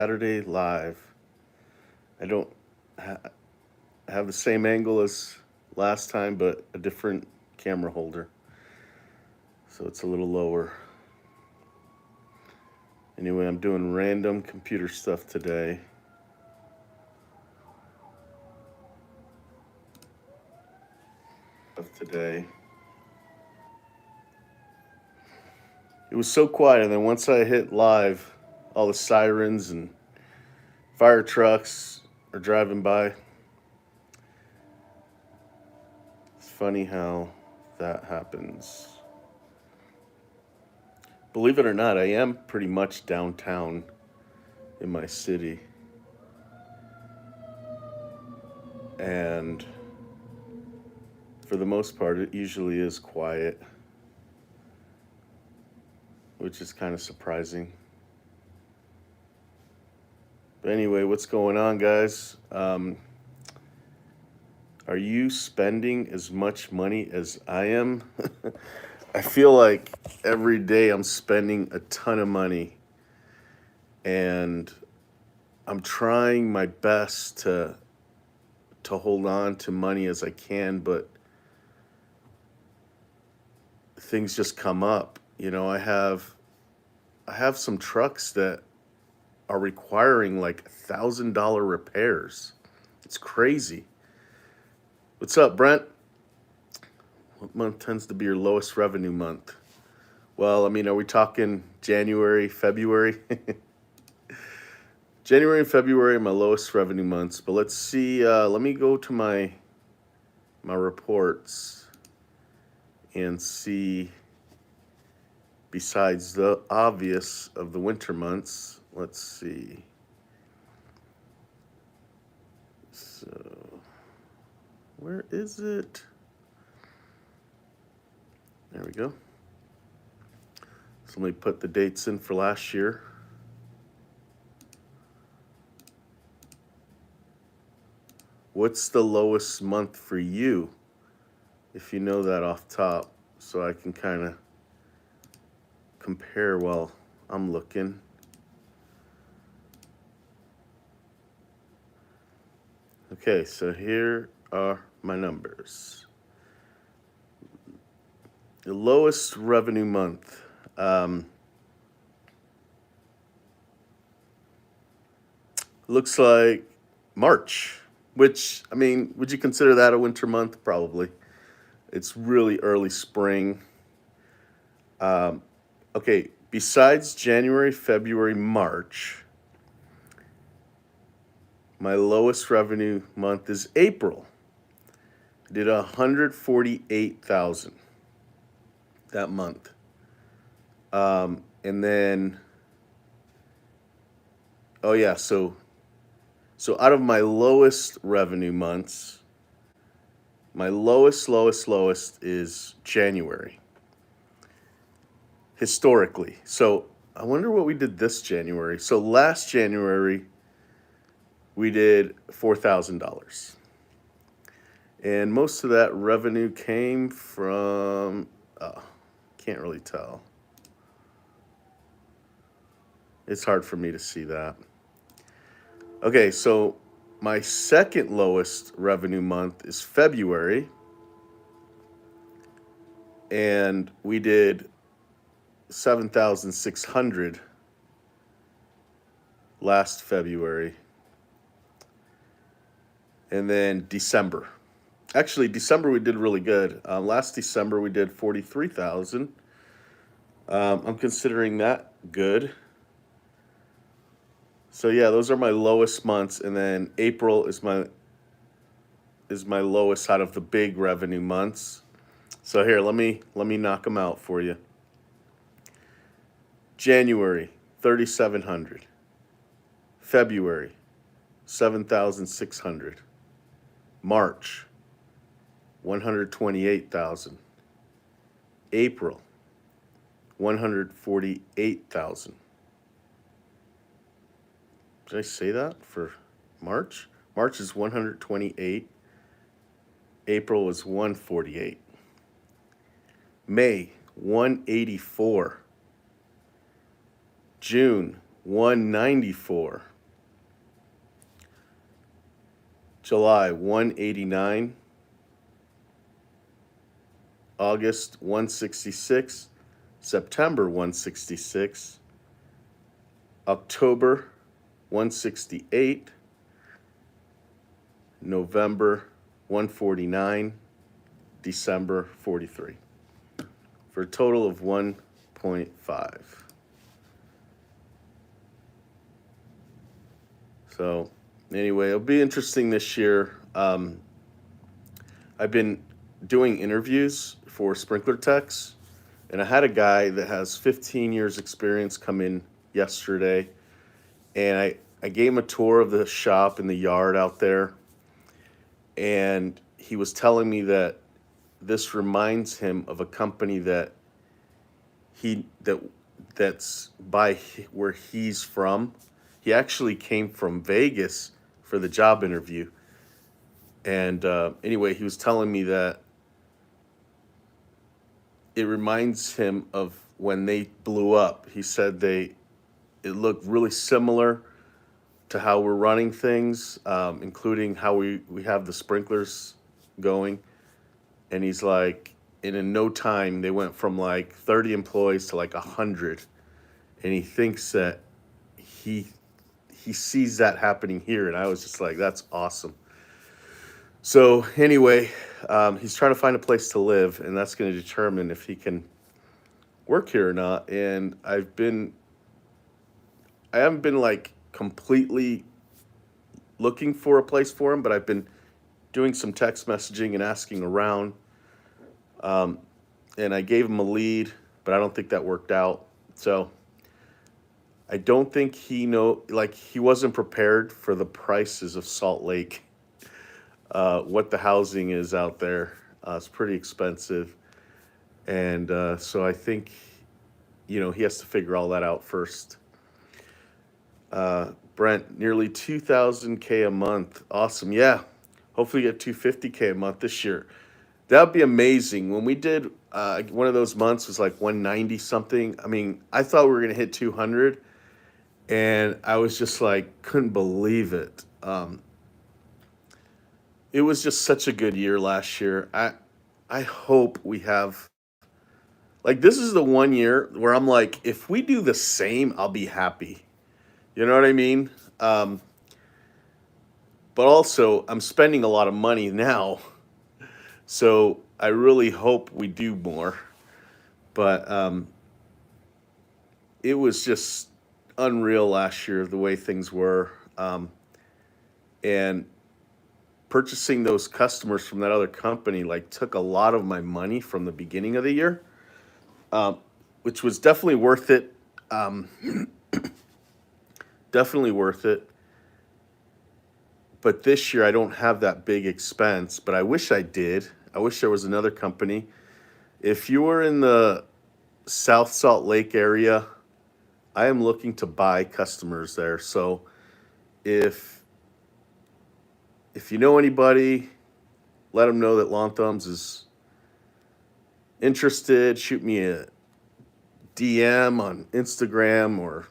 Saturday live. I don't ha- have the same angle as last time, but a different camera holder. So it's a little lower. Anyway, I'm doing random computer stuff today. It was so quiet, and then once I hit live, all the sirens and fire trucks are driving by. It's funny how that happens. Believe it or not, I am pretty much downtown in my city. And for the most part, it usually is quiet, which is kind of surprising. But anyway, what's going on, guys? Are you spending as much money as I am? I feel like every day I'm spending a ton of money, and I'm trying my best to hold on to money as I can, but things just come up. I have some trucks that are requiring like $1,000 repairs. It's crazy. What's up, Brent? What month tends to be your lowest revenue month? Well, I mean, are we talking January, February? January and February are my lowest revenue months. But let's see. Let me go to my reports and see. Besides the obvious of the winter months, let's see. So, where is it? There we go. So let me put the dates in for last year. What's the lowest month for you? If you know that off top, so I can kind of compare while I'm looking. Okay, so here are my numbers. The lowest revenue month. Looks like March, which, I mean, would you consider that a winter month? Probably. It's really early spring. Okay, besides January, February, March, my lowest revenue month is April. I did 148,000 that month. And then, oh yeah, so out of my lowest revenue months, my lowest is January. Historically. So I wonder what we did this January. So last January, we did $4,000. And most of that revenue came from, can't really tell. It's hard for me to see that. Okay, so my second lowest revenue month is February. And we did 7,600 last February. And then December. Actually, December we did really good. Last December we did 43,000. I'm considering that good. So yeah, those are my lowest months, and then April is my lowest out of the big revenue months. So here, let me knock them out for you. January, 3,700. February, 7,600. March, 128,000. April, 148,000. Did I say that for March? March is 128. April was 148. May, 184. June, 194. July 189, August 166, September 166, October 168, November 149, December 43, for a total of 1.5. So anyway, it'll be interesting this year. I've been doing interviews for sprinkler techs, and I had a guy that has 15 years experience come in yesterday, and I gave him a tour of the shop and the yard out there, and he was telling me that this reminds him of a company that he that that's by where he's from. He actually came from Vegas for the job interview, and anyway, he was telling me that it reminds him of when they blew up. He said it looked really similar to how we're running things, including how we have the sprinklers going. And he's like, and in no time, they went from like 30 employees to like 100. And he thinks that he he sees that happening here. And I was just like, that's awesome. So anyway, he's trying to find a place to live, and that's going to determine if he can work here or not. And I haven't been like completely looking for a place for him, but I've been doing some text messaging and asking around. Um, and I gave him a lead, but I don't think that worked out. So I don't think he wasn't prepared for the prices of Salt Lake. What the housing is out there, it's pretty expensive, and so I think he has to figure all that out first. Brent, nearly 2,000K a month, awesome, yeah. Hopefully, you get 250K a month this year. That would be amazing. When we did one of those months was like 190 something. I mean, I thought we were gonna hit 200, and I was just like couldn't believe it. It was just such a good year last year. I hope we have like this is the one year where I'm like, if we do the same, I'll be happy. You know what I mean? Um, but also, I'm spending a lot of money now, so I really hope we do more. But it was just unreal last year the way things were, and purchasing those customers from that other company like took a lot of my money from the beginning of the year, um, which was definitely worth it. Um, definitely worth it. But this year I don't have that big expense, but I wish I did. I wish there was another company. If you were in the South Salt Lake area, I am looking to buy customers there. So if if you know anybody, let them know that Lawn Thumbs is interested. Shoot me a DM on Instagram or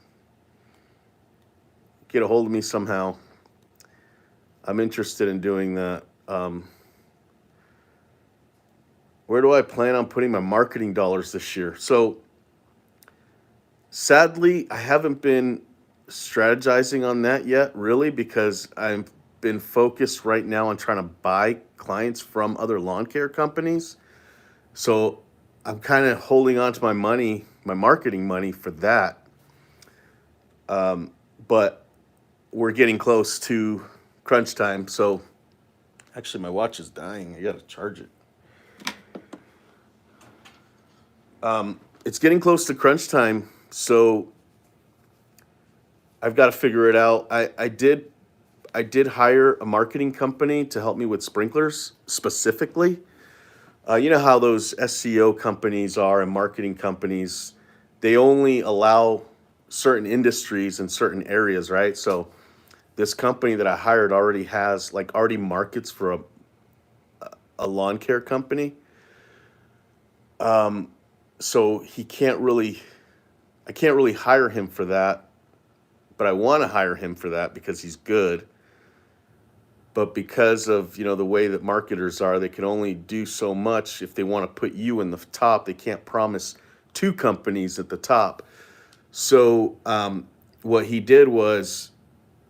get a hold of me somehow. I'm interested in doing that. Where do I plan on putting my marketing dollars this year? So sadly, I haven't been strategizing on that yet, really, because I've been focused right now on trying to buy clients from other lawn care companies. So I'm kind of holding on to my money, my marketing money for that. But we're getting close to crunch time. So actually, my watch is dying. I got to charge it. It's getting close to crunch time. So I've got to figure it out. I did hire a marketing company to help me with sprinklers specifically. You know how those SEO companies are and marketing companies, they only allow certain industries in certain areas, right? So this company that I hired already markets for a lawn care company. So I can't really hire him for that, but I want to hire him for that because he's good. but because of the way that marketers are, they can only do so much. If they want to put you in the top, they can't promise two companies at the top. So what he did was,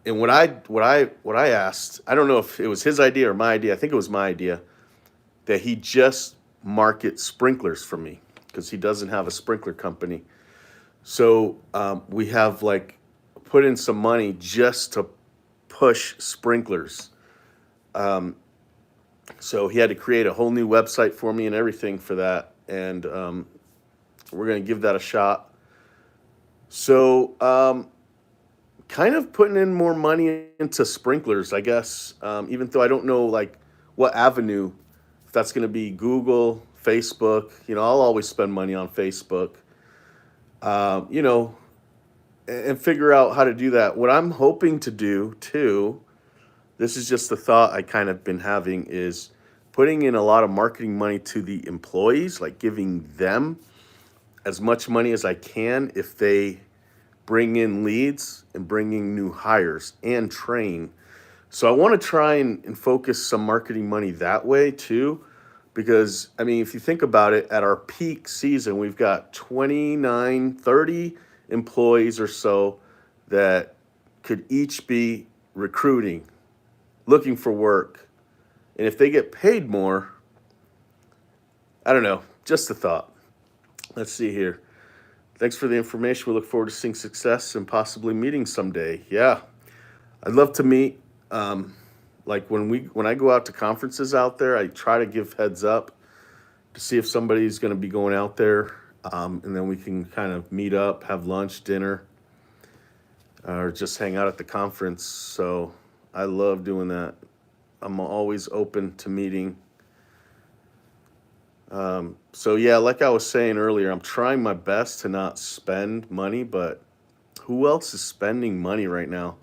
and what I asked, I don't know if it was his idea or my idea. I think it was my idea that he just market sprinklers for me because he doesn't have a sprinkler company. So we have like put in some money just to push sprinklers. So he had to create a whole new website for me and everything for that, and we're gonna give that a shot. So kind of putting in more money into sprinklers, I guess. Even though I don't know like what avenue, if that's gonna be Google, Facebook. I'll always spend money on Facebook. Um, you know, and figure out how to do that. What I'm hoping to do too, this is just the thought I kind of been having, is putting in a lot of marketing money to the employees, like giving them as much money as I can if they bring in leads and bringing new hires and train. So I want to try and focus some marketing money that way too. Because I mean, if you think about it, at our peak season, we've got 29, 30 employees or so that could each be recruiting, looking for work. And if they get paid more, I don't know, just a thought. Let's see here. Thanks for the information. We look forward to seeing success and possibly meeting someday. Yeah, I'd love to meet. Like when I go out to conferences out there, I try to give heads up to see if somebody's going to be going out there, and then we can kind of meet up, have lunch, dinner, or just hang out at the conference. So I love doing that. I'm always open to meeting. So yeah, like I was saying earlier, I'm trying my best to not spend money, but who else is spending money right now?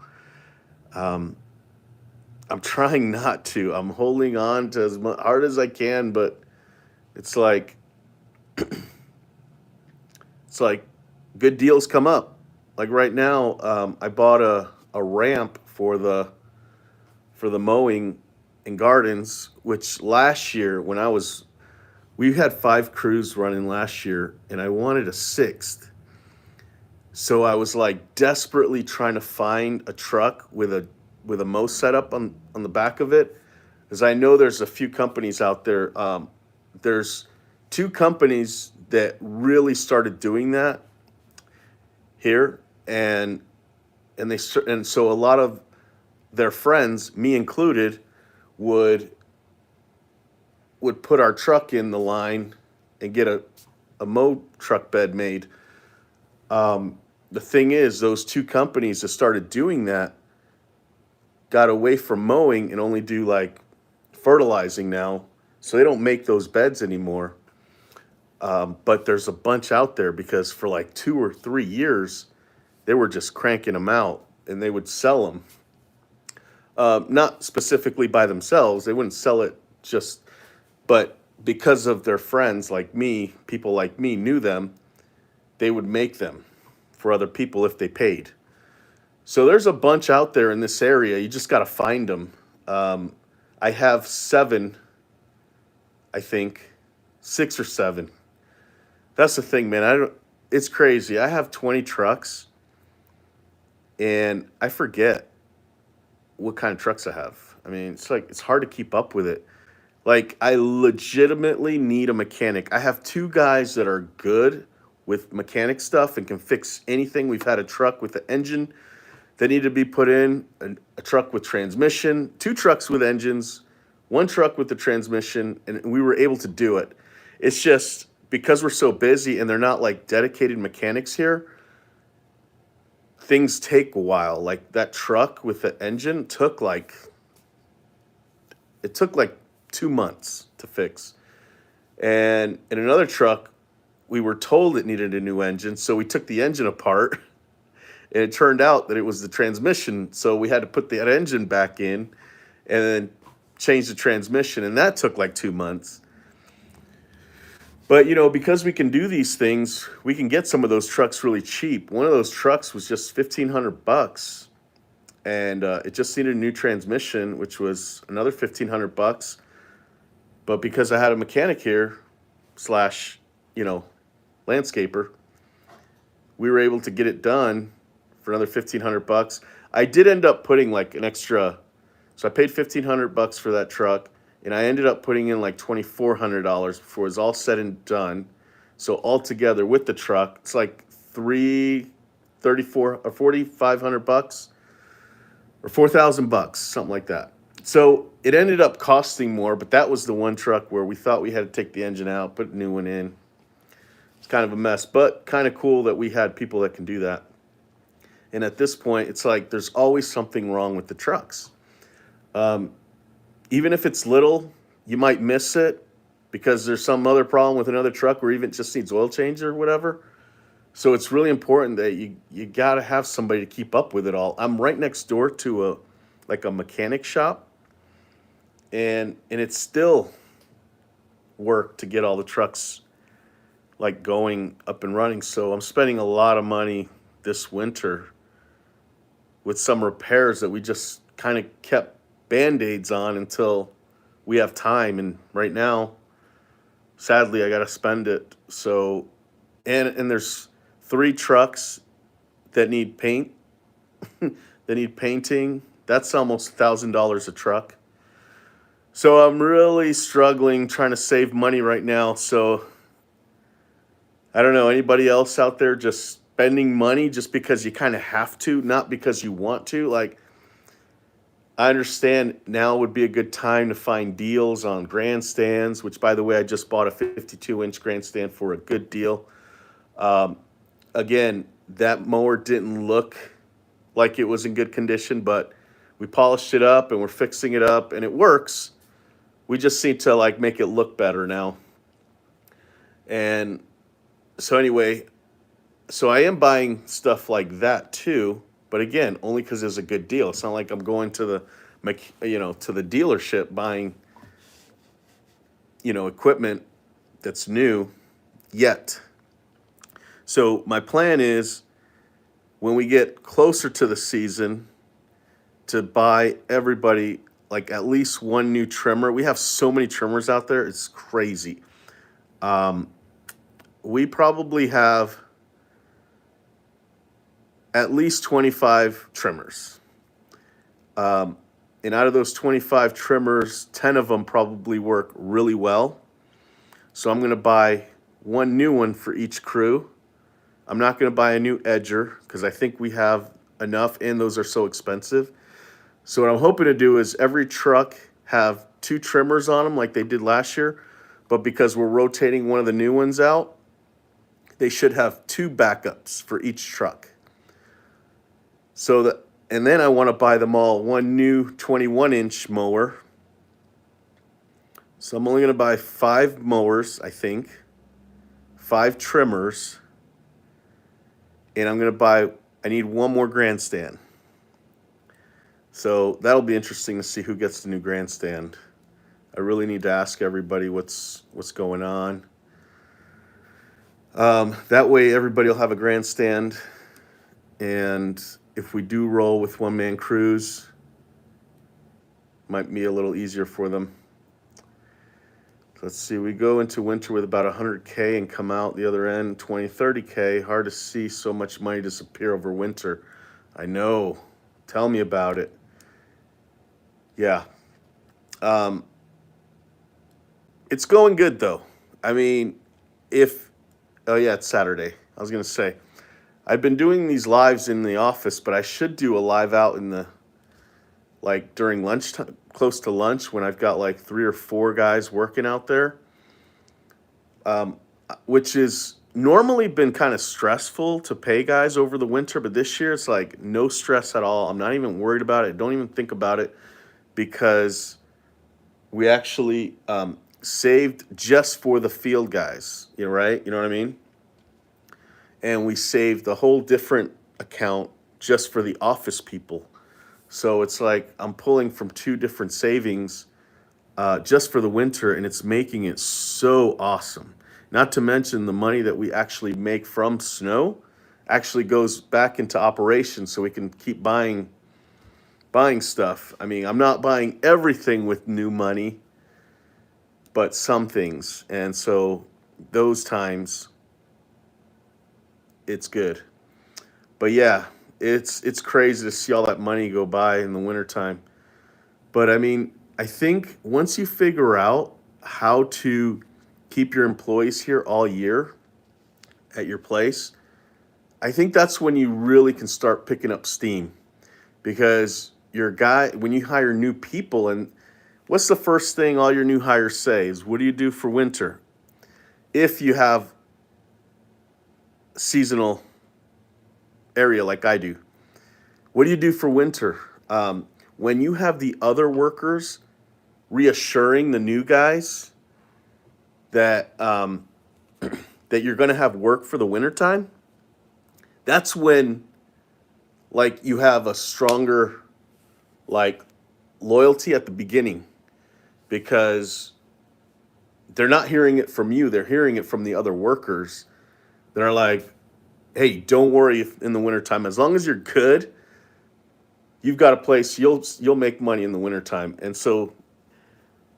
I'm trying not to. I'm holding on to as hard as I can, but it's like it's like good deals come up. Like right now, I bought a ramp for the mowing and gardens, which last year when we had 5 crews running last year, and I wanted a sixth. So I was like desperately trying to find a truck with a mow setup on the back of it, because I know there's a few companies out there. There's 2 companies that really started doing that here, and so a lot of their friends, me included, would put our truck in the line and get a mow truck bed made. The thing is, those 2 companies that started doing that got away from mowing and only do like fertilizing now, so they don't make those beds anymore. But there's a bunch out there because for like 2 or 3 years, they were just cranking them out and they would sell them. Not specifically by themselves, they wouldn't sell it just, but because of their friends like me, people like me knew them, they would make them for other people if they paid. So there's a bunch out there in this area. You just got to find them. I have 7, I think, 6 or 7. That's the thing, man. I don't. It's crazy. I have 20 trucks, and I forget what kind of trucks I have. I mean, it's like it's hard to keep up with it. Like I legitimately need a mechanic. I have 2 guys that are good with mechanic stuff and can fix anything. We've had a truck with the engine that needed to be put in, a truck with transmission, 2 trucks with engines, 1 truck with the transmission, and we were able to do it. It's just because we're so busy and they're not like dedicated mechanics here, things take a while. Like that truck with the engine took like 2 months to fix. And in another truck, we were told it needed a new engine, so we took the engine apart, and it turned out that it was the transmission. So we had to put that engine back in, and then change the transmission, and that took like 2 months. But because we can do these things, we can get some of those trucks really cheap. One of those trucks was just $1,500, and it just needed a new transmission, which was another $1,500. But because I had a mechanic here slash, you know, landscaper, we were able to get it done for another $1,500. I did end up putting like an extra, so I paid $1,500 for that truck, and I ended up putting in like $2,400 before it was all said and done. So altogether with the truck, it's like 34 or $4,500 or $4,000, something like that. So it ended up costing more, but that was the one truck where we thought we had to take the engine out, put a new one in. It's kind of a mess, but kind of cool that we had people that can do that. And at this point, it's like there's always something wrong with the trucks. Even if it's little, you might miss it because there's some other problem with another truck, or even just needs oil change or whatever. So it's really important that you got to have somebody to keep up with it all. I'm right next door to a mechanic shop, and it's still work to get all the trucks like going up and running. So I'm spending a lot of money this winter with some repairs that we just kind of kept band-aids on until we have time. And right now, sadly, I got to spend it. So, and there's 3 trucks that need paint, that need painting. That's almost $1,000 a truck. So I'm really struggling trying to save money right now. So I don't know, anybody else out there just spending money just because you kind of have to, not because you want to? Like, I understand now would be a good time to find deals on grandstands, which, by the way, I just bought a 52-inch grandstand for a good deal. Again, that mower didn't look like it was in good condition, but we polished it up and we're fixing it up and it works. We just need to like make it look better now. And so anyway, so I am buying stuff like that too, but again, only because it's a good deal. It's not like I'm going to the to the dealership buying equipment that's new yet. So my plan is when we get closer to the season to buy everybody like at least one new trimmer. We have so many trimmers out there, it's crazy. We probably have at least 25 trimmers. And out of those 25 trimmers, 10 of them probably work really well. So I'm going to buy one new one for each crew. I'm not going to buy a new edger because I think we have enough, and those are so expensive. So what I'm hoping to do is every truck have 2 trimmers on them like they did last year. But because we're rotating one of the new ones out, they should have 2 backups for each truck. And then I want to buy them all one new 21-inch mower. So I'm only going to buy 5 mowers, I think, 5 trimmers, and I need one more grandstand. So that'll be interesting to see who gets the new grandstand. I really need to ask everybody what's going on. That way everybody will have a grandstand, and if we do roll with one-man crews, might be a little easier for them. Let's see, we go into winter with about 100K and come out the other end 20, 30K. Hard to see so much money disappear over winter. I know. Tell me about it. Yeah. It's going good though. I mean, oh yeah, it's Saturday. I was going to say, I've been doing these lives in the office, but I should do a live out in the, like during lunchtime, close to lunch, when I've got like 3 or 4 guys working out there, which is normally been kind of stressful to pay guys over the winter, but this year it's like no stress at all. I'm not even worried about it. Don't even think about it, because we actually saved just for the field guys, right? You know what I mean? And we saved a whole different account just for the office people. So it's like I'm pulling from 2 different savings just for the winter, and it's making it so awesome. Not to mention the money that we actually make from snow actually goes back into operation, so we can keep buying buying stuff. I mean, I'm not buying everything with new money, but some things. And so those times it's good. But yeah, it's crazy to see all that money go by in the wintertime. But I mean, I think once you figure out how to keep your employees here all year at your place, I think that's when you really can start picking up steam because your guy, when you hire new people, and what's the first thing all your new hires say is, what do you do for winter? If you have seasonal area like I do, what do you do for winter? When you have the other workers reassuring the new guys that that you're going to have work for the wintertime, that's when like you have a stronger like loyalty at the beginning because they're not hearing it from you, they're hearing it from the other workers that are like, hey, don't worry if in the wintertime, as long as you're good, you've got a place, you'll make money in the wintertime. And so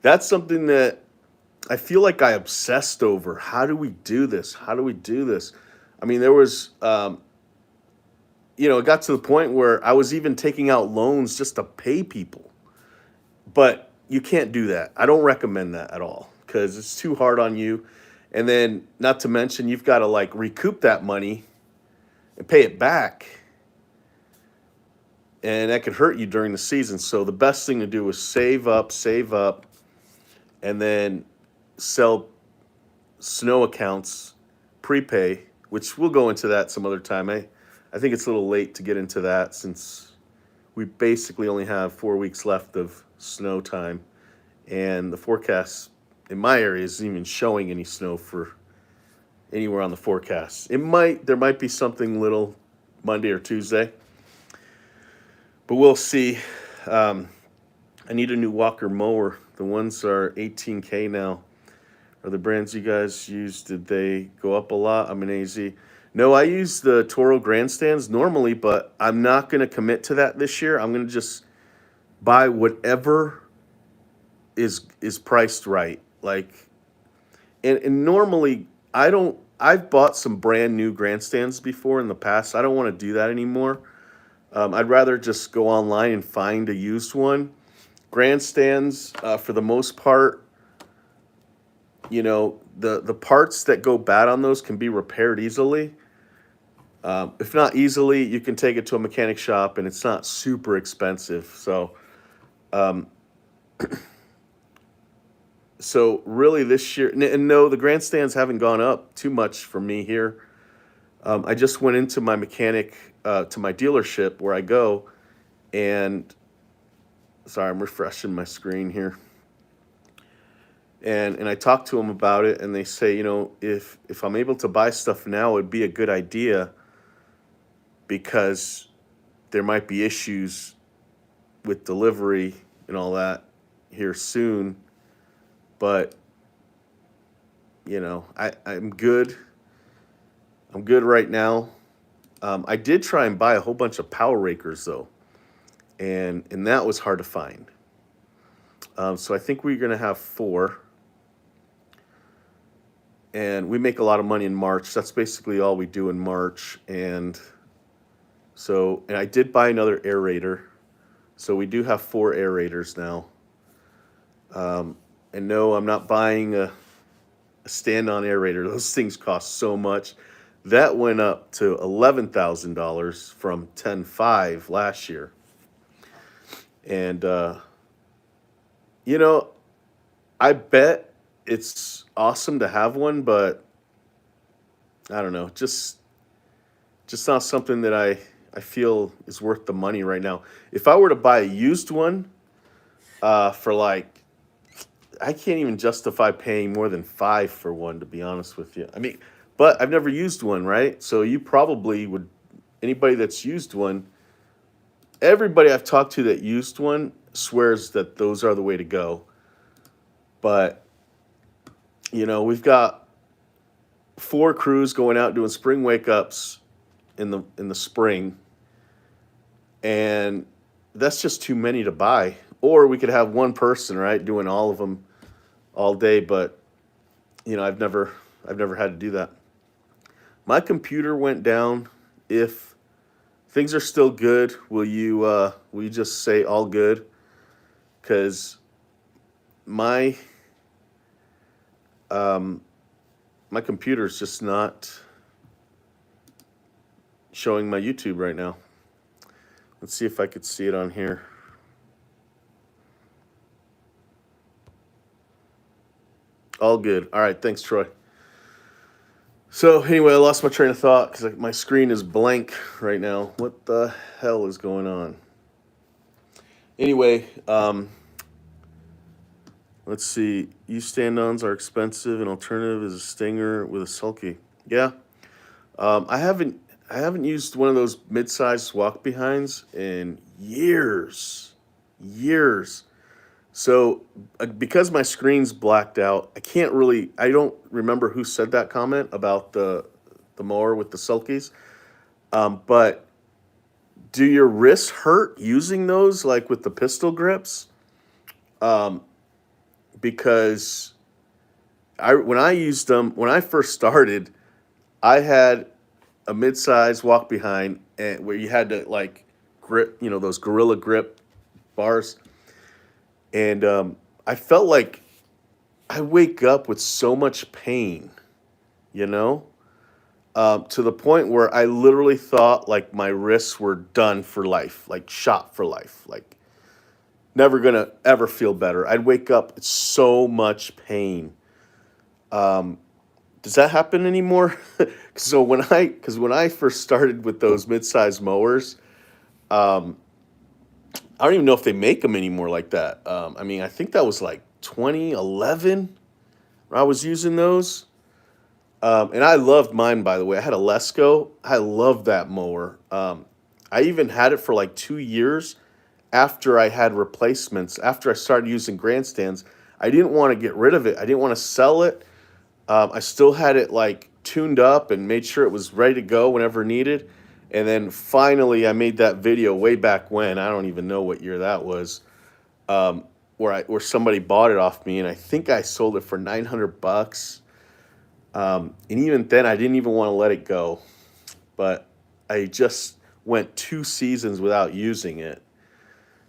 that's something that I feel like I obsessed over. How do we do this? How do we do this? I mean, there was it got to the point where I was even taking out loans just to pay people. But you can't do that. I don't recommend that at all because it's too hard on you. And then, not to mention, you've got to like recoup that money and pay it back. And that could hurt you during the season. So, the best thing to do is save up, and then sell snow accounts, prepay, which we'll go into that some other time. I think it's a little late to get into that since we basically only have 4 weeks left of snow time, and the forecast in my area isn't even showing any snow for anywhere on the forecast. There might be something little Monday or Tuesday, but we'll see. I need a new Walker mower. The ones are 18K now. Are the brands you guys use, did they go up a lot? I'm an AZ. No, I use the Toro grandstands normally, but I'm not going to commit to that this year. I'm going to just buy whatever is priced right. Like, and normally I've bought some brand new grandstands before in the past. I don't want to do that anymore. I'd rather just go online and find a used one. Grandstands, for the most part, the parts that go bad on those can be repaired easily. If not easily, you can take it to a mechanic shop and it's not super expensive. So really this year, and no, the grandstands haven't gone up too much for me here. I just went into my mechanic, to my dealership where I go, and sorry, I'm refreshing my screen here. And I talked to them about it, and they say, if I'm able to buy stuff now, it'd be a good idea because there might be issues with delivery and all that here soon. But I'm good. I'm good right now. I did try and buy a whole bunch of power rakers though, and that was hard to find. So I think we're gonna have 4, and we make a lot of money in March. That's basically all we do in March, and I did buy another aerator, so we do have 4 aerators now. And no, I'm not buying a stand-on aerator. Those things cost so much. That went up to $11,000 from 10.5 last year. And I bet it's awesome to have one, but I don't know, just not something that I feel is worth the money right now. If I were to buy a used one, for like, I can't even justify paying more than 5 for one, to be honest with you. I mean, but I've never used one, right? So you probably would, anybody that's used one, everybody I've talked to that used one swears that those are the way to go. But, we've got 4 crews going out doing spring wake ups in the spring, and that's just too many to buy. Or we could have one person, right, doing all of them all day. But I've never had to do that. My computer went down. If things are still good, will you just say all good? Because my um, my computer is just not showing my YouTube right now. Let's see if I could see it on here. All good. All right, thanks, Troy. So anyway, I lost my train of thought because my screen is blank right now. What the hell is going on? Anyway, let's see. You stand-ons are expensive. An alternative is a Stinger with a sulky. Yeah, I haven't used one of those mid-sized walk behinds in years, years. So because my screen's blacked out, I don't remember who said that comment about the mower with the sulkies. But do your wrists hurt using those, like with the pistol grips? Um, because when I used them when I first started, I had a mid-size walk behind and where you had to like grip, those gorilla grip bars, and I felt like I wake up with so much pain, you know, to the point where I literally thought like my wrists were done for life, like shot for life, like never gonna ever feel better. I'd wake up with so much pain. Um, does that happen anymore? Because when I first started with those mid-sized mowers, um, I don't even know if they make them anymore like that. I mean, I think that was like 2011 when I was using those. And I loved mine, by the way. I had a Lesco. I loved that mower. I even had it for like 2 years after I had replacements. After I started using grandstands, I didn't want to get rid of it. I didn't want to sell it. I still had it like tuned up and made sure it was ready to go whenever needed. And then finally, I made that video way back when. I don't even know what year that was. Where somebody bought it off me, and I think I sold it for $900. And even then, I didn't even want to let it go. But I just went 2 seasons without using it,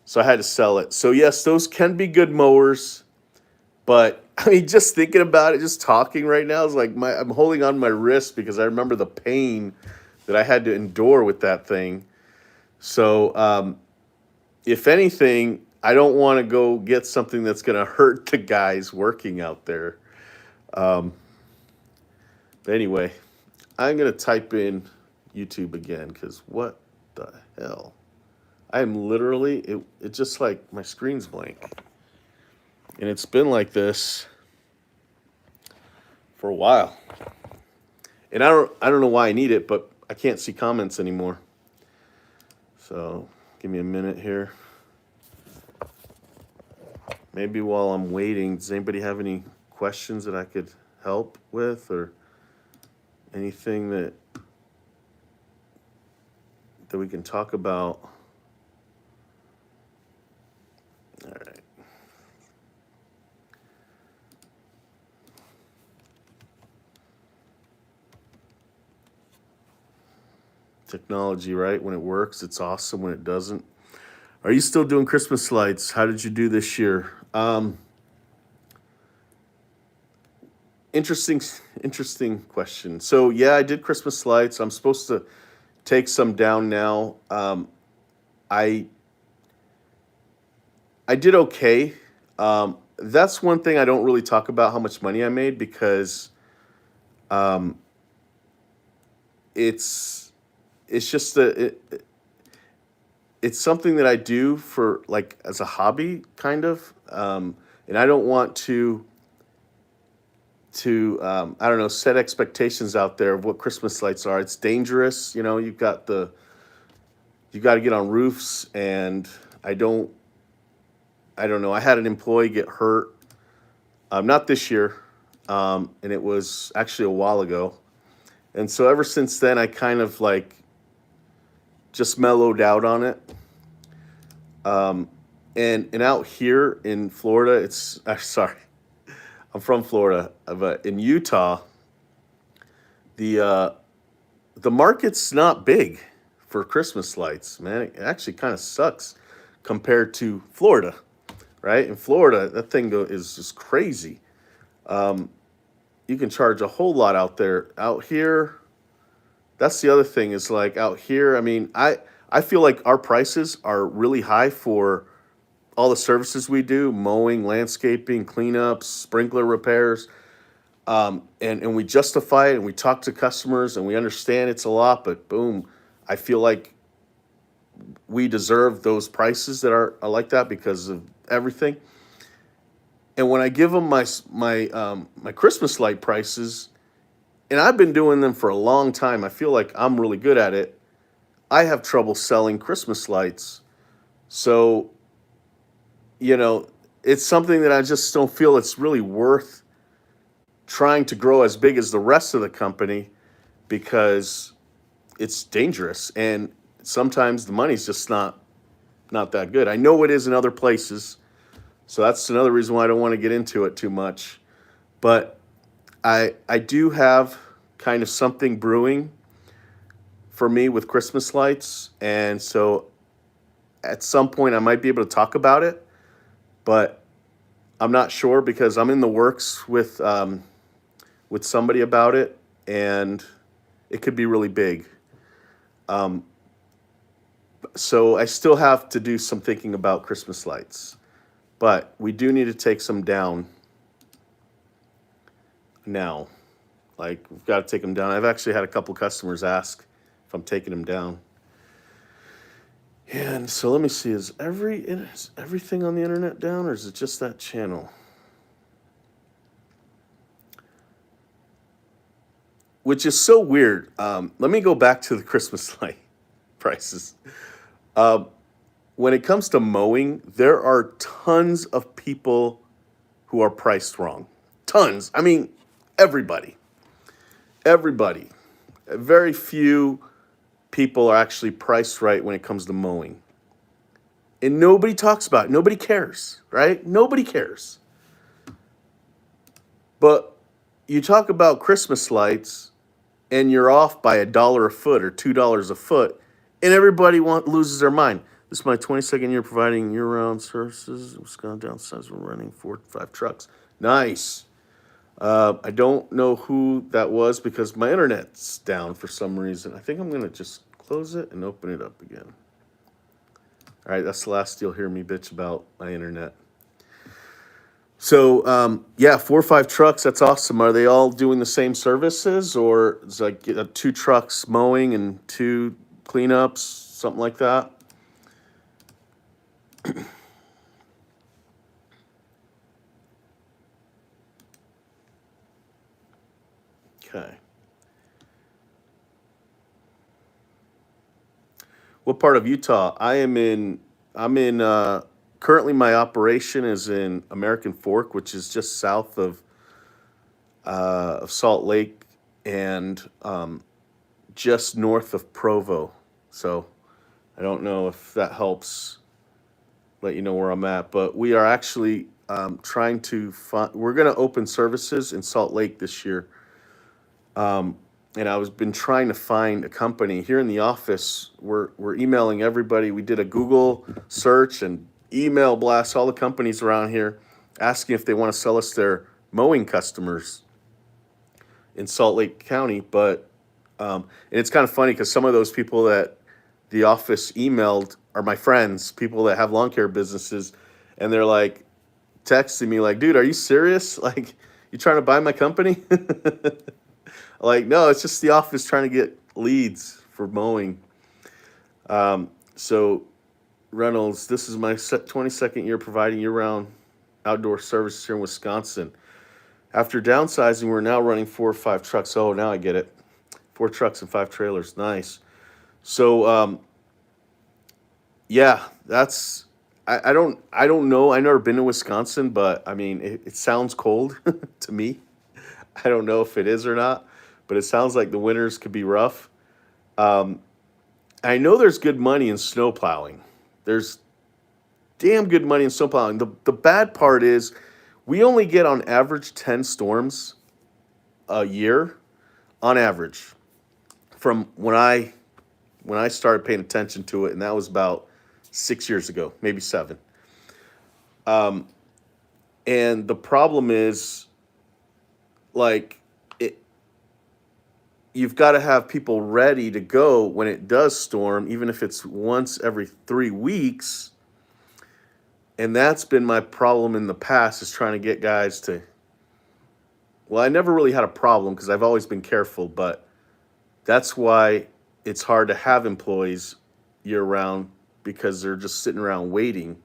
so I had to sell it. So yes, those can be good mowers, but I mean, just thinking about it, just talking right now is like I'm holding on to my wrist because I remember the pain that I had to endure with that thing. So if anything, I don't want to go get something that's going to hurt the guys working out there. Um, but anyway, I'm going to type in YouTube again because what the hell? I'm literally, it just like my screen's blank. And it's been like this for a while. And I don't know why I need it, but I can't see comments anymore. So give me a minute here. Maybe while I'm waiting, does anybody have any questions that I could help with, or anything that we can talk about? All right. Technology, right? When it works, it's awesome. When it doesn't, are you still doing Christmas lights? How did you do this year? Interesting, interesting question. So yeah, I did Christmas lights. I'm supposed to take some down now. I I did okay. That's one thing I don't really talk about how much money I made because um, it's it's just it's something that I do for like as a hobby kind of, and I don't want to I don't know, set expectations out there of what Christmas lights are. It's dangerous, you got to get on roofs, and I don't I don't know. I had an employee get hurt, not this year, and it was actually a while ago. And so ever since then, I kind of like just mellowed out on it. And out here in Florida, sorry, I'm from Florida, but in Utah, the uh, the market's not big for Christmas lights, man. It actually kind of sucks compared to Florida, right? In Florida, that is just crazy. You can charge a whole lot out there. Out here, that's the other thing is like out here. I mean, I feel like our prices are really high for all the services we do: mowing, landscaping, cleanups, sprinkler repairs. And we justify it and we talk to customers and we understand it's a lot, but boom, I feel like we deserve those prices that are like that because of everything. And when I give them my Christmas light prices, and I've been doing them for a long time, I feel like I'm really good at it. I have trouble selling Christmas lights. So, you know, it's something that I just don't feel it's really worth trying to grow as big as the rest of the company because it's dangerous and sometimes the money's just not that good. I know it is in other places, so that's another reason why I don't want to get into it too much. But I do have kind of something brewing for me with Christmas lights, and so at some point I might be able to talk about it, but I'm not sure because I'm in the works with somebody about it, and it could be really big. Um, so I still have to do some thinking about Christmas lights, but we do need to take some down now. Like we've got to take them down. I've actually had a couple customers ask if I'm taking them down. And so let me see: is everything on the internet down, or is it just that channel? Which is so weird. Let me go back to the Christmas light prices. Um, when it comes to mowing, there are tons of people who are priced wrong. Tons. I mean, everybody. Everybody. Very few people are actually priced right when it comes to mowing. And nobody talks about it. Nobody cares, right? Nobody cares. But you talk about Christmas lights and you're off by $1 a foot or $2 a foot, and everybody loses their mind. This is my 22nd year providing year-round services. It's gone downsize. We're running 4 to 5 trucks. Nice. I don't know who that was because my internet's down for some reason. I think I'm gonna just close it and open it up again. All right, that's the last you'll hear me bitch about my internet. So yeah, 4 or 5 trucks. That's awesome. Are they all doing the same services, or is like 2 trucks mowing and 2 cleanups, something like that? Okay. What part of Utah? I'm in. Currently, my operation is in American Fork, which is just south of Salt Lake and just north of Provo. So I don't know if that helps let you know where I'm at, but we are actually trying to find. We're going to open services in Salt Lake this year, and I was been trying to find a company here in the office. We're emailing everybody. We did a Google search and email blast all the companies around here, asking if they want to sell us their mowing customers in Salt Lake County. But and it's kind of funny because some of those people that the office emailed are my friends, people that have lawn care businesses, and they're like texting me like, "Dude, are you serious? Like, you trying to buy my company?" Like, no, it's just the office trying to get leads for mowing. So, Reynolds, this is my 22nd year providing year-round outdoor services here in Wisconsin. After downsizing, we're now running 4 or 5 trucks. Oh, now I get it. 4 trucks and 5 trailers. Nice. So, yeah, that's. I don't know. I've never been to Wisconsin, but I mean, it sounds cold to me. I don't know if it is or not, but it sounds like the winters could be rough. Um, I know there's good money in snow plowing. There's damn good money in snowplowing. The bad part is we only get on average 10 storms a year on average from when I started paying attention to it, and that was about 6 years ago, maybe seven. And the problem is, like, it, you've got to have people ready to go when it does storm, even if it's once every 3 weeks. And that's been my problem in the past, is trying to get guys to. Well, I never really had a problem because I've always been careful, but that's why it's hard to have employees year round, because they're just sitting around waiting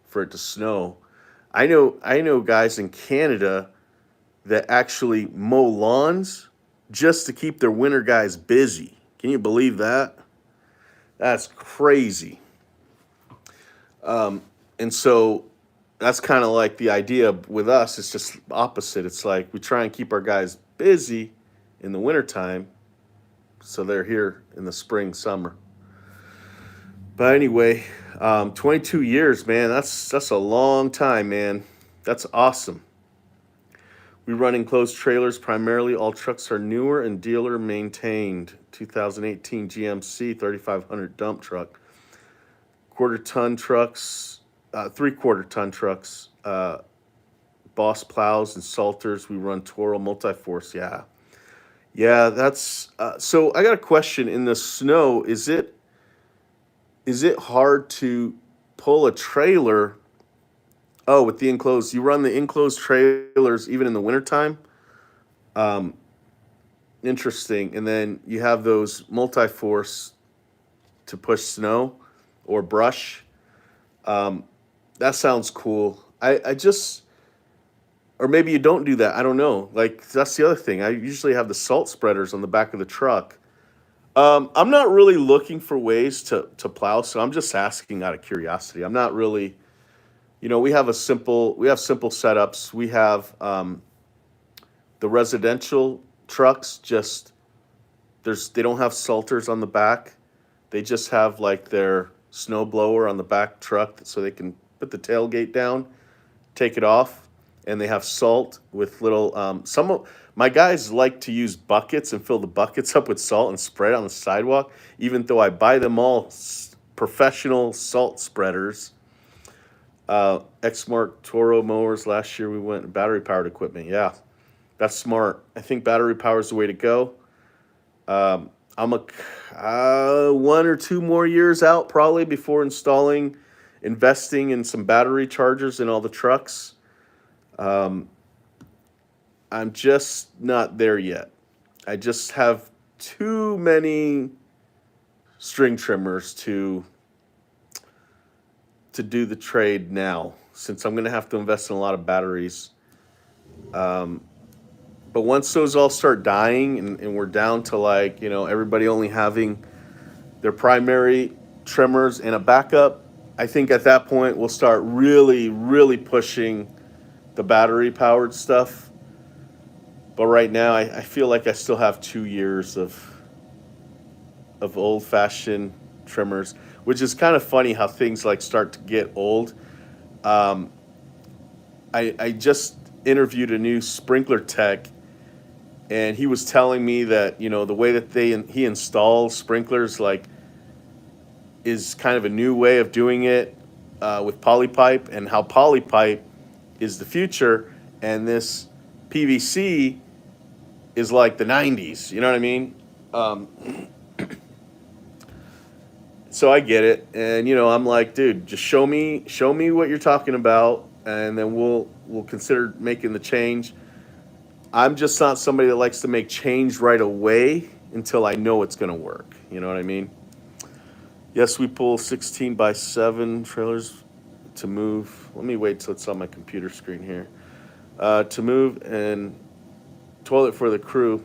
for it to snow. I know guys in Canada that actually mow lawns just to keep their winter guys busy. Can you believe that? That's crazy. And so that's kind of like the idea with us. It's just opposite. It's like we try and keep our guys busy in the wintertime so they're here in the spring, summer. But anyway, 22 years, man. That's a long time, man. That's awesome. We run enclosed trailers primarily. All trucks are newer and dealer maintained. 2018 GMC 3500 dump truck. Quarter ton trucks, 3/4 ton trucks, Boss plows and salters. We run Toro multi-force. Yeah. Yeah, that's so I got a question. In the snow, is it hard to pull a trailer? Oh, with the enclosed, you run the enclosed trailers even in the wintertime? Um, Interesting. And then you have those multi-force to push snow or brush. Um, that sounds cool. I just, or maybe you don't do that. I don't know. Like, that's the other thing. I usually have the salt spreaders on the back of the truck. I'm not really looking for ways to plow, so I'm just asking out of curiosity. I'm not really, we have simple setups. We have the residential trucks. Just they don't have salters on the back. They just have like their snow blower on the back truck, so they can put the tailgate down, take it off, and they have salt with little. Some of my guys like to use buckets and fill the buckets up with salt and spread it on the sidewalk. Even though I buy them all professional salt spreaders. Exmark Toro mowers. Last year we went battery powered equipment. Yeah, that's smart. I think battery power is the way to go. I'm a 1 or 2 more years out probably before investing in some battery chargers in all the trucks. I'm just not there yet. I just have too many string trimmers to do the trade now, since I'm going to have to invest in a lot of batteries. But once those all start dying, and we're down to, like, everybody only having their primary trimmers and a backup, I think at that point we'll start really, really pushing the battery powered stuff. But right now, I feel like I still have 2 years of old fashioned trimmers, which is kind of funny how things like start to get old. Um, I just interviewed a new sprinkler tech, and he was telling me that the way that he installs sprinklers, like, is kind of a new way of doing it, with polypipe, and how polypipe is the future, and this PVC is like the 90s. You know what I mean? Um, so I get it, and I'm like, dude, just show me what you're talking about, and then we'll consider making the change. I'm just not somebody that likes to make change right away until I know it's going to work. You know what I mean? Yes, we pull 16 by 7 trailers to move. Let me wait till it's on my computer screen here. To move and toilet for the crew.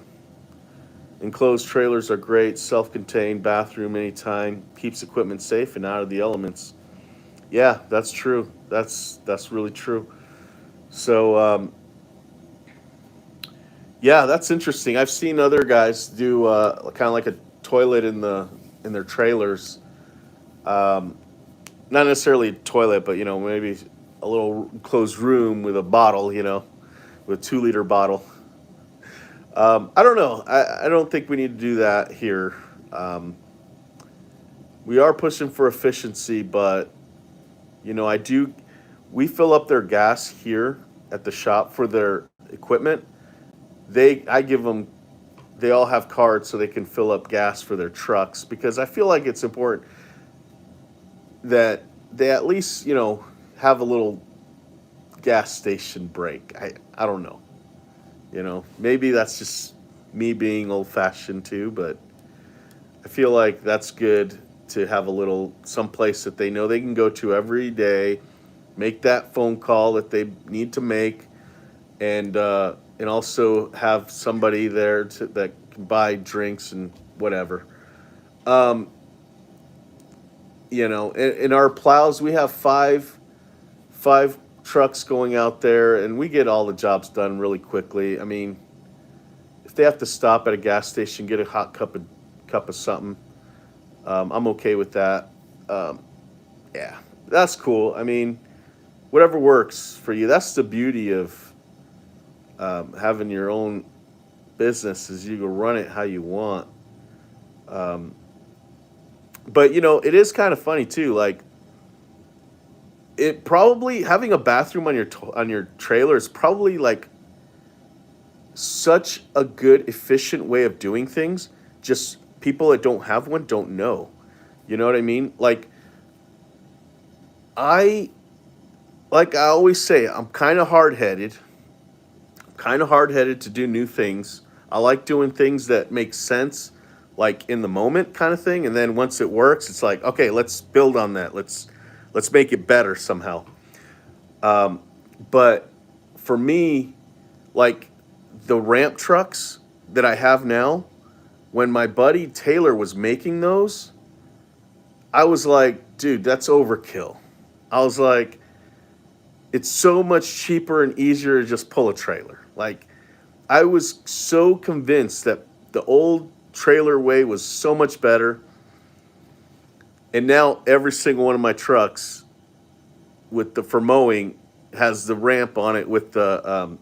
Enclosed trailers are great. Self-contained bathroom anytime. Keeps equipment safe and out of the elements. Yeah, that's true. That's really true. So yeah, that's interesting. I've seen other guys do kind of like a toilet in their trailers. not necessarily a toilet, but maybe a little closed room with a bottle, with a 2 liter bottle. I don't know. I don't think we need to do that here. Um, we are pushing for efficiency, but I do. We fill up their gas here at the shop for their equipment. I give them. They all have cards so they can fill up gas for their trucks because I feel like it's important that they at least have a little gas station break. I don't know. Maybe that's just me being old fashioned too, but I feel like that's good to have a little someplace that they know they can go to every day, make that phone call that they need to make, and also have somebody there that can buy drinks and whatever. Um, in our plows we have five trucks going out there, and we get all the jobs done really quickly. I mean, if they have to stop at a gas station, get a hot cup of something, I'm okay with that. Um, yeah, that's cool. I mean, whatever works for you. That's the beauty of having your own business is you can run it how you want. Um, but it is kind of funny too. Like it probably having a bathroom on your trailer is probably like such a good efficient way of doing things. Just people that don't have one don't know. You know what I mean? I like I always say, I'm kind of hard headed. Kind of hard headed to do new things. I like doing things that make sense, like in the moment kind of thing. And then once it works, it's like, okay, let's build on that. Let's make it better somehow. Um, but for me, like the ramp trucks that I have now, when my buddy Taylor was making those, I was like, dude, that's overkill. I was like, it's so much cheaper and easier to just pull a trailer. Like, I was so convinced that the old trailer way was so much better. And now every single one of my trucks with the for mowing has the ramp on it with the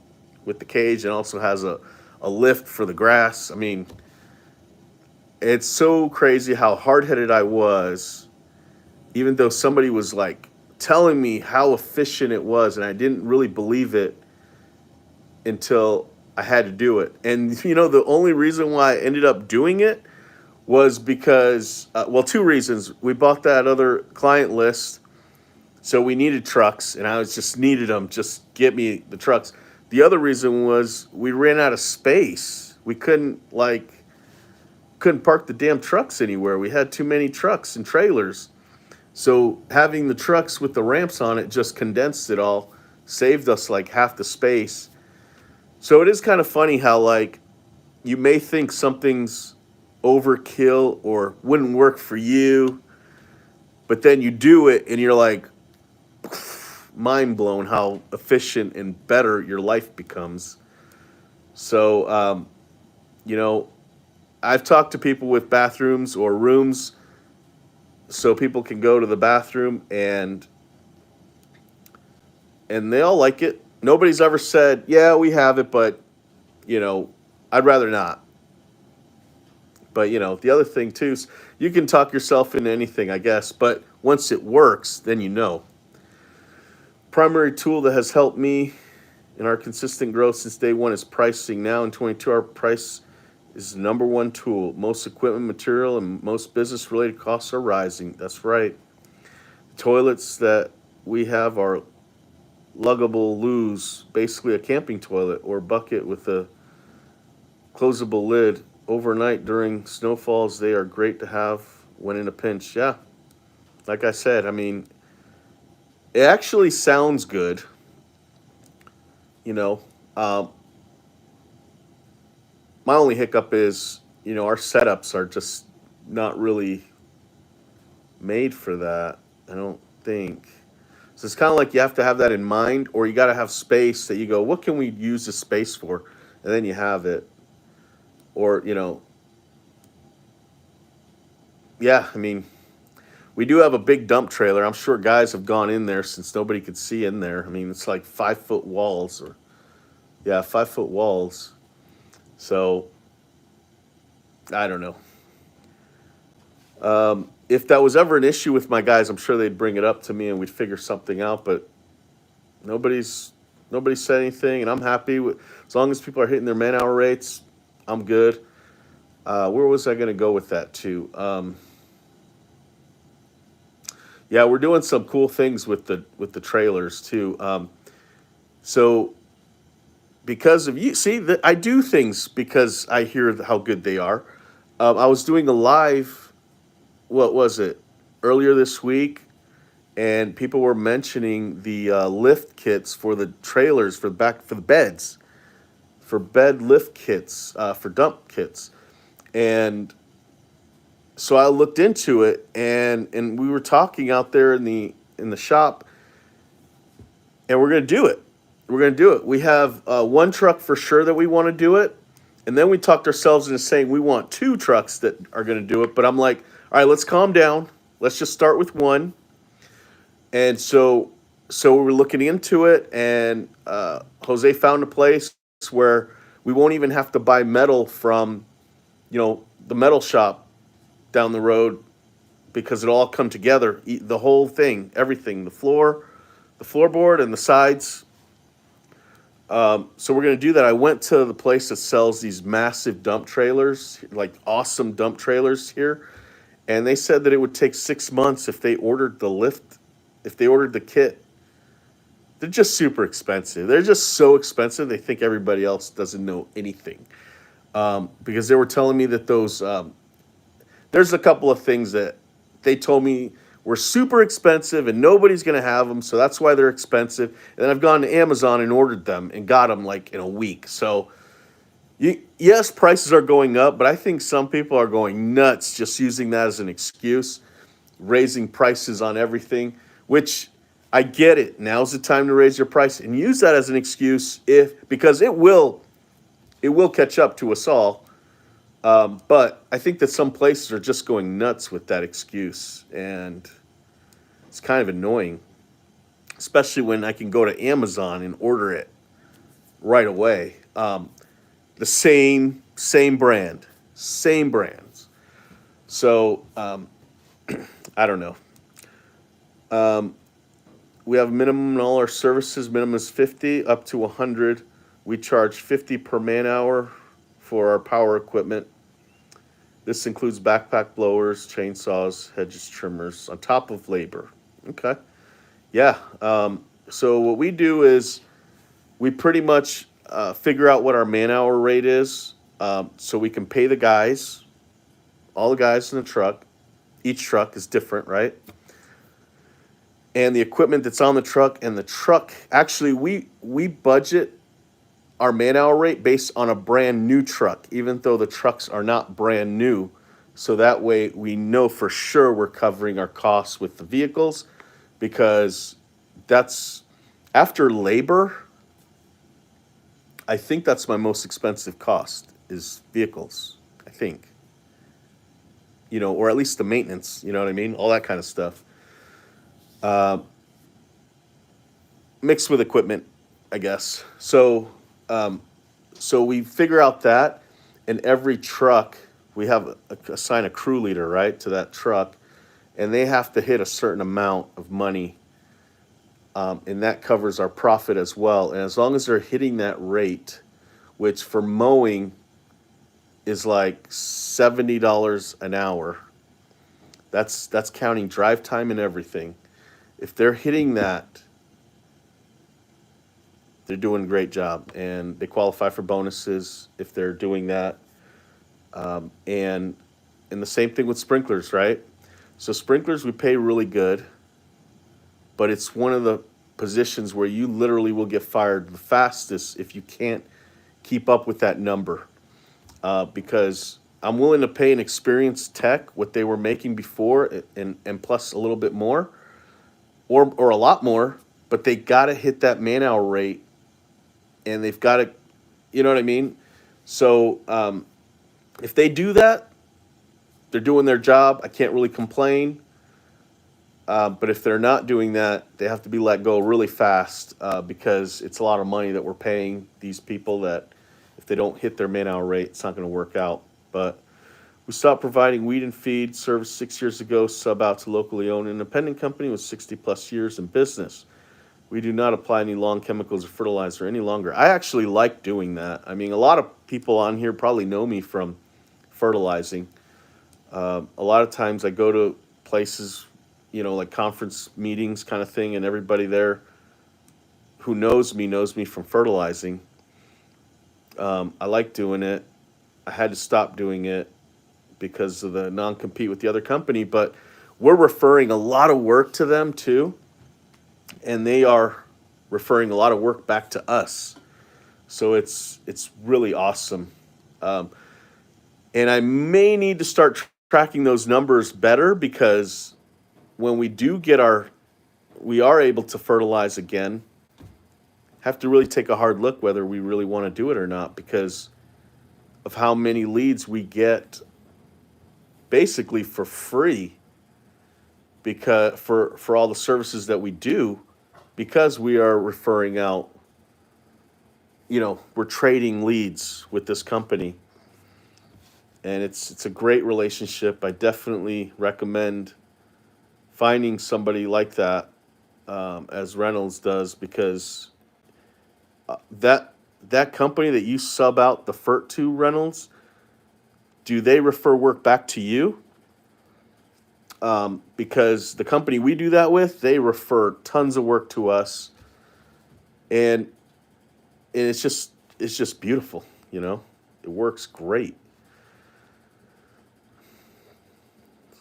cage, and also has a lift for the grass. I mean, it's so crazy how hard headed I was, even though somebody was like telling me how efficient it was, and I didn't really believe it until I had to do it. And the only reason why I ended up doing it was because, well, two reasons. We bought that other client list, so we needed trucks, and I was just needed them. Just get me the trucks. The other reason was we ran out of space. We couldn't park the damn trucks anywhere. We had too many trucks and trailers. So having the trucks with the ramps on it just condensed it all, saved us like half the space. So it is kind of funny how like you may think something's overkill or wouldn't work for you, but then you do it and you're like mind blown how efficient and better your life becomes. So you know, I've talked to people with bathrooms or rooms so people can go to the bathroom, and they all like it. Nobody's ever said, "Yeah, we have it, but you know, I'd rather not." But the other thing too is you can talk yourself into anything, I guess. But once it works, then you know. Primary tool that has helped me in our consistent growth since day one is pricing. Now in 22, our price is the number one tool. Most equipment, material, and most business related costs are rising. That's right. Toilets that we have are luggable loos, basically a camping toilet or bucket with a closable lid. Overnight during snowfalls, they are great to have when in a pinch. Yeah, like I said, I mean, it actually sounds good. You know, um, my only hiccup is, our setups are just not really made for that. I don't think. So it's kind of like you have to have that in mind, or you got to have space that you go, what can we use this space for? And then you have it. Or, yeah, I mean, We do have a big dump trailer. I'm sure guys have gone in there since nobody could see in there. I mean, it's like 5 foot walls, or yeah, 5 foot walls. So I don't know. If that was ever an issue with my guys, I'm sure they'd bring it up to me and we'd figure something out. But nobody's nobody said anything, and I'm happy with as long as people are hitting their man hour rates. I'm good. Where was I going to go with that too? Yeah, we're doing some cool things with the trailers too. So because of you, see that I do things because I hear how good they are. I was doing a live. What was it? Earlier this week, and people were mentioning the lift kits for the trailers for the back for the beds, for bed lift kits, for dump kits, and so I looked into it, and we were talking out there in the shop, and we're gonna do it. We're gonna do it. We have one truck for sure that we want to do it, and then we talked ourselves into saying we want two trucks that are gonna do it. But I'm like, all right, let's calm down. Let's just start with one. And so we were looking into it, and Jose found a place where we won't even have to buy metal from the metal shop down the road, because it'll all come together, the whole thing, everything, the floorboard and the sides. So we're gonna do that. I went to the place that sells these massive dump trailers, like awesome dump trailers here, and they said that it would take 6 months if they ordered the lift, if they ordered the kit. They're just super expensive. They're just so expensive. They think everybody else doesn't know anything. Because they were telling me that there's a couple of things that they told me were super expensive and nobody's going to have them. So that's why they're expensive. And then I've gone to Amazon and ordered them and got them like in a week. So yes, prices are going up, but I think some people are going nuts just using that as an excuse, raising prices on everything, which I get it. Now's the time to raise your price and use that as an excuse, if because it will catch up to us all. But I think that some places are just going nuts with that excuse, and it's kind of annoying, especially when I can go to Amazon and order it right away. The same brand, same brands. So I don't know. We have a minimum in all our services. Minimum is 50 up to 100. We charge 50 per man hour for our power equipment. This includes backpack blowers, chainsaws, hedges, trimmers, on top of labor. Okay. Yeah. So what we do is we pretty much figure out what our man hour rate is, so we can pay the guys, all the guys in the truck. Each truck is different, right? And the equipment that's on the truck, and the truck, actually we budget our man hour rate based on a brand new truck, even though the trucks are not brand new. So that way we know for sure we're covering our costs with the vehicles, because that's after labor. I think that's my most expensive cost is vehicles. I think, or at least the maintenance. You know what I mean? All that kind of stuff. Uh, Mixed with equipment, I guess. So we figure out that, and every truck we have assign a crew leader, right, to that truck, and they have to hit a certain amount of money, and that covers our profit as well. And as long as they're hitting that rate, which for mowing is like $70 an hour, that's counting drive time and everything. If they're hitting that, they're doing a great job, and they qualify for bonuses if they're doing that. And the same thing with sprinklers, right? So sprinklers we pay really good, but it's one of the positions where you literally will get fired the fastest if you can't keep up with that number. Because I'm willing to pay an experienced tech what they were making before, and plus a little bit more, or a lot more, but they got to hit that man hour rate, and they've got to, you know what I mean? So if they do that, they're doing their job. I can't really complain. But if they're not doing that, they have to be let go really fast because it's a lot of money that we're paying these people that if they don't hit their man-hour rate, it's not going to work out. But we stopped providing weed and feed service 6 years ago, sub out to locally owned independent company with 60 plus years in business. We do not apply any long chemicals or fertilizer any longer. I actually like doing that. I mean, a lot of people on here probably know me from fertilizing. A lot of times I go to places, like conference meetings kind of thing, and everybody there who knows me from fertilizing. I like doing it. I had to stop doing it because of the non compete with the other company, but we're referring a lot of work to them too, and they are referring a lot of work back to us. So it's really awesome. Um, and I may need to start tracking those numbers better because when we are able to fertilize again, have to really take a hard look whether we really want to do it or not because of how many leads we get basically for free because for all the services that we do because we are referring out, we're trading leads with this company and it's a great relationship. I definitely recommend finding somebody like that as Reynolds does because that that company that you sub out the FERT to, Reynolds, do they refer work back to you? Because the company we do that with, they refer tons of work to us, and and it's just beautiful. It works great.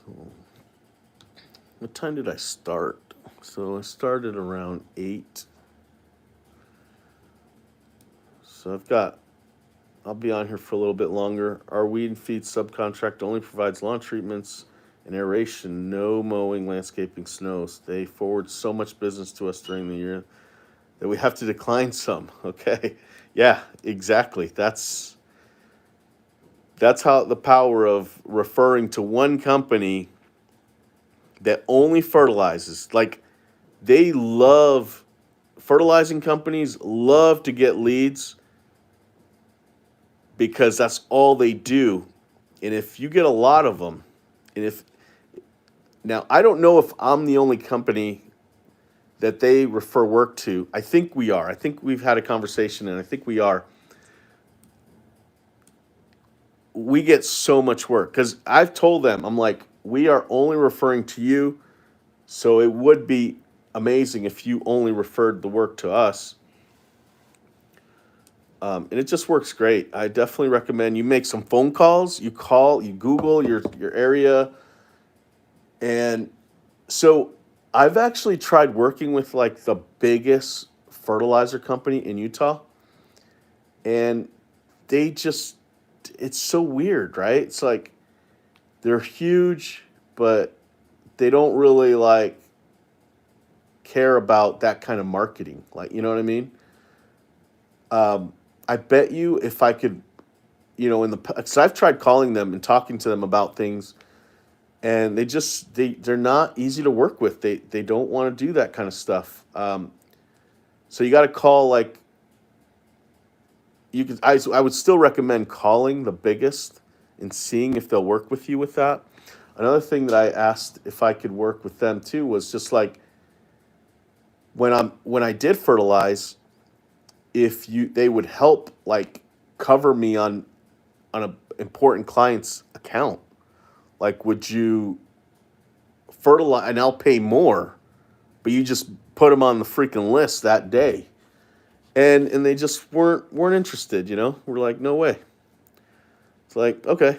So, what time did I start? So I started around 8. So I'll be on here for a little bit longer. Our weed and feed subcontract only provides lawn treatments and aeration, no mowing, landscaping, snows. They forward so much business to us during the year that we have to decline some. Okay. Yeah, exactly. That's how the power of referring to one company that only fertilizes. Like they love fertilizing companies love to get leads because that's all they do. And if you get a lot of them, and if now I don't know if I'm the only company that they refer work to. I think we are. I think we've had a conversation and I think we are. We get so much work cuz I've told them I'm like we are only referring to you, so it would be amazing if you only referred the work to us. And it just works great. I definitely recommend you make some phone calls. You call, you Google your area, and so I've actually tried working with like the biggest fertilizer company in Utah, and they just it's so weird, right? It's like they're huge, but they don't really like care about that kind of marketing. Like, you know what I mean? I bet you if I could, in the because I've tried calling them and talking to them about things, and they're not easy to work with. They don't want to do that kind of stuff. So you got to call like you could. I would still recommend calling the biggest and seeing if they'll work with you with that. Another thing that I asked if I could work with them too was just like when I did fertilize, if they would help like cover me on a important client's account. Like, would you fertilize and I'll pay more, but you just put them on the freaking list that day, and they just weren't interested. We're like, no way. It's like, okay.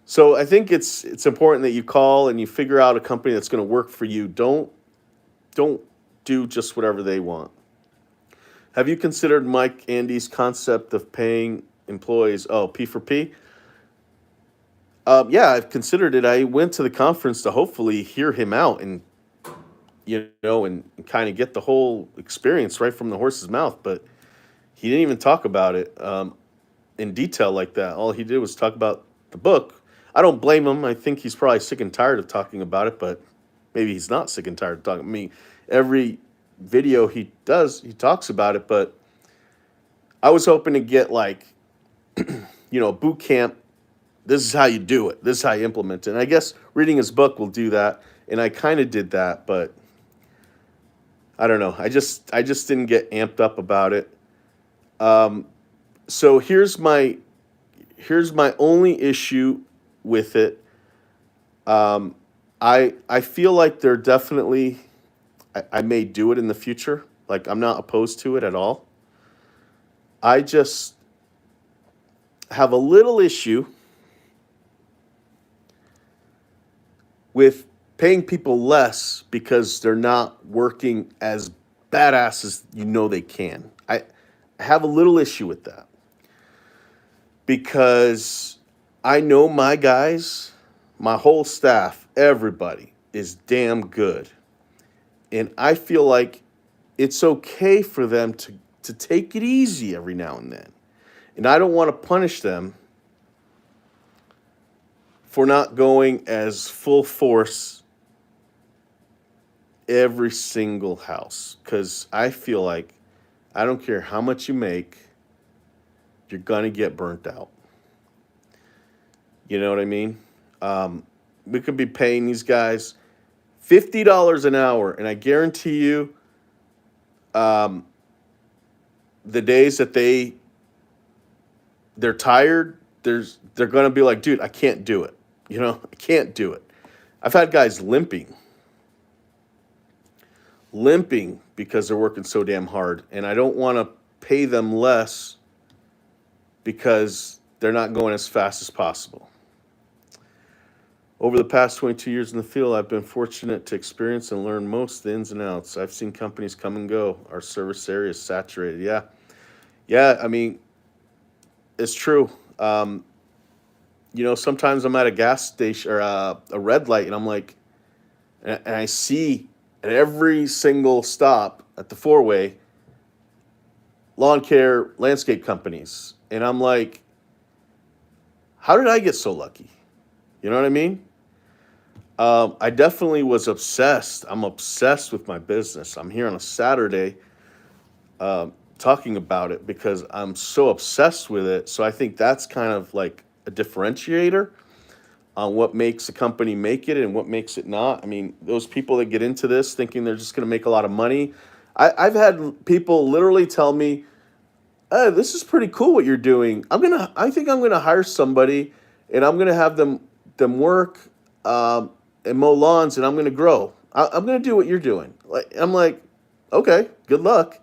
So I think it's important that you call and you figure out a company that's going to work for you. Don't do just whatever they want. Have you considered Mike Andy's concept of paying employees? Oh, P for P. Yeah, I've considered it. I went to the conference to hopefully hear him out and and kind of get the whole experience right from the horse's mouth. But he didn't even talk about it in detail like that. All he did was talk about the book. I don't blame him. I think he's probably sick and tired of talking about it. But maybe he's not sick and tired of talking. I mean, every video he does, he talks about it. But I was hoping to get like, boot camp. This is how you do it. This is how you implement it. And I guess reading his book will do that. And I kind of did that, but I don't know. I just didn't get amped up about it. So here's my only issue with it. I feel like they're definitely I may do it in the future. Like I'm not opposed to it at all. I just have a little issue with paying people less because they're not working as badass as they can. I have a little issue with that because I know my guys, my whole staff, everybody is damn good. And I feel like it's okay for them to take it easy every now and then. And I don't want to punish them for not going as full force every single house. Because I feel like I don't care how much you make, you're going to get burnt out. You know what I mean? We could be paying these guys $50 an hour, and I guarantee you, the days that they're tired, they're gonna be like, dude, I can't do it. I can't do it. I've had guys limping because they're working so damn hard, and I don't want to pay them less because they're not going as fast as possible. Over the past 22 years in the field, I've been fortunate to experience and learn most of the ins and outs. I've seen companies come and go. Our service area is saturated. Yeah. Yeah, I mean, it's true. Sometimes I'm at a gas station or a red light, and I'm like, and I see at every single stop at the four-way lawn care landscape companies. And I'm like, how did I get so lucky? You know what I mean? I definitely was obsessed. I'm obsessed with my business. I'm here on a Saturday talking about it because I'm so obsessed with it. So I think that's kind of like a differentiator on what makes a company make it and what makes it not. I mean, those people that get into this thinking they're just going to make a lot of money. I've had people literally tell me, "Hey, this is pretty cool what you're doing. I think I'm gonna hire somebody, and I'm gonna have them work and mow lawns, and I'm gonna grow. I'm gonna do what you're doing." Like I'm like, okay, good luck.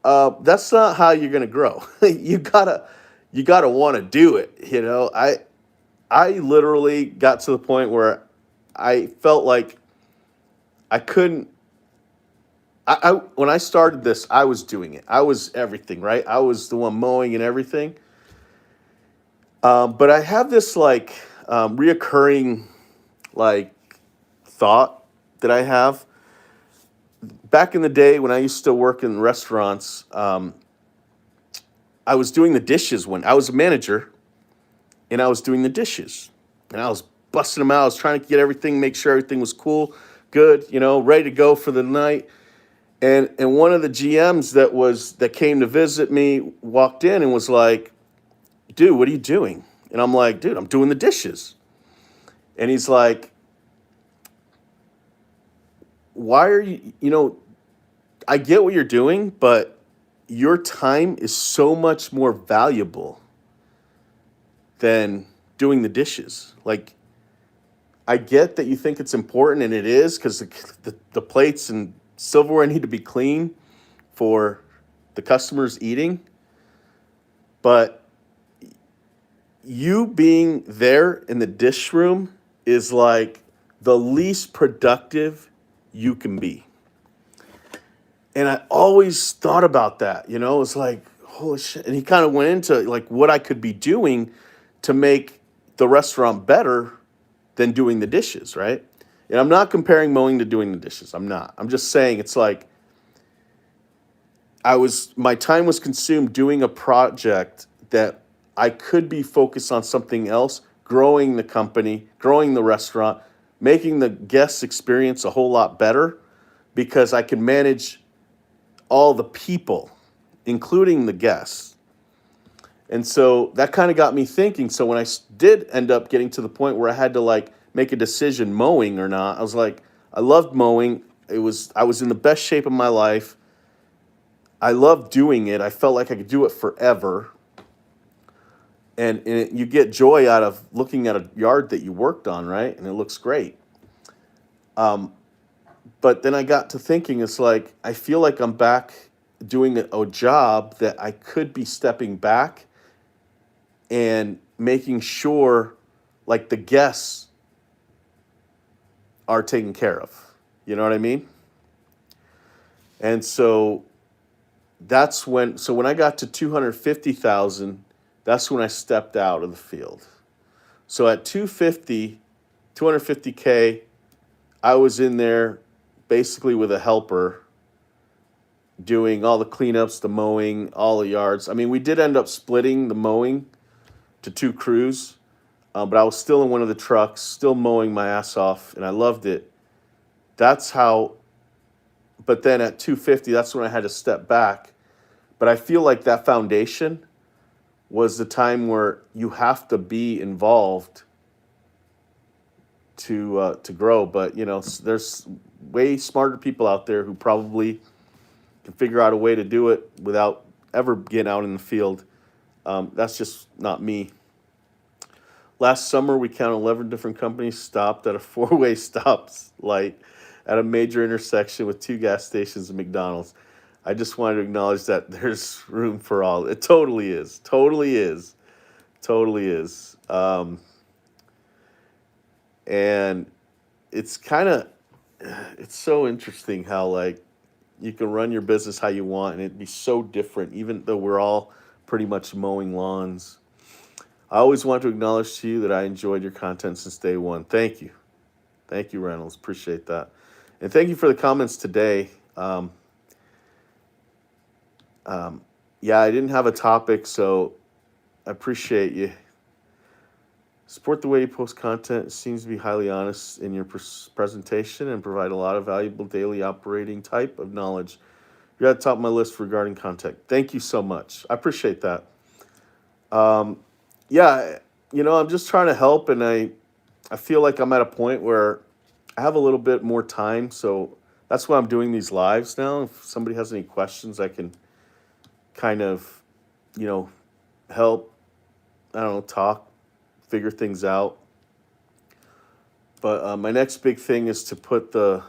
That's not how you're gonna grow. You gotta want to do it. I literally got to the point where I felt like I couldn't. I when I started this, I was doing it. I was everything, right? I was the one mowing and everything. But I have this like reoccurring like thought that I have. Back in the day when I used to work in restaurants, I was doing the dishes when I was a manager, and I was doing the dishes, and I was busting them out. I was trying to get everything, make sure everything was cool, good, ready to go for the night. And one of the GMs that came to visit me walked in and was like, "Dude, what are you doing?" And I'm like, "Dude, I'm doing the dishes." And he's like, "Why are you? I get what you're doing, but your time is so much more valuable than doing the dishes. Like, I get that you think it's important, and it is because the plates and silverware need to be clean for the customers eating. But you being there in the dish room is like the least productive you can be." And I always thought about that, it's like, holy shit. And he kind of went into like what I could be doing to make the restaurant better than doing the dishes, right? And I'm not comparing mowing to doing the dishes. I'm not. I'm just saying it's like my time was consumed doing a project that I could be focused on something else, growing the company, growing the restaurant, making the guest experience a whole lot better because I can manage all the people, including the guests. And so that kind of got me thinking. So when I did end up getting to the point where I had to like make a decision mowing or not, I was like, I loved mowing. I was in the best shape of my life. I loved doing it. I felt like I could do it forever. And you get joy out of looking at a yard that you worked on, right? And it looks great. But then I got to thinking, it's like, I feel like I'm back doing a job that I could be stepping back and making sure like the guests are taken care of. You know what I mean? And so when I got to 250,000, that's when I stepped out of the field. So at 250K, I was in there basically with a helper doing all the cleanups, the mowing, all the yards. I mean, we did end up splitting the mowing to two crews, but I was still in one of the trucks, still mowing my ass off, and I loved it. That's how, but then at 250, that's when I had to step back. But I feel like that foundation was the time where you have to be involved to grow. But you know, there's way smarter people out there who probably can figure out a way to do it without ever getting out in the field. That's just not me. Last summer, we counted 11 different companies stopped at a four-way stop light at a major intersection with two gas stations and McDonald's. I just wanted to acknowledge that there's room for all. It totally is. Totally is. Totally is. And it's kind of, it's so interesting how like you can run your business how you want and it'd be so different, even though we're all pretty much mowing lawns. I always want to acknowledge to you that I enjoyed your content since day one. Thank you. Thank you, Reynolds. Appreciate that. And thank you for the comments today. Yeah, I didn't have a topic, so I appreciate you. Support the way you post content. It seems to be highly honest in your presentation and provide a lot of valuable daily operating type of knowledge. You're at the top of my list regarding content. Thank you so much. I appreciate that. Yeah, you know, I'm just trying to help, and I feel like I'm at a point where I have a little bit more time, so that's why I'm doing these lives now. If somebody has any questions, I can kind of, you know, help, I don't know, talk, figure things out. But my next big thing is to put the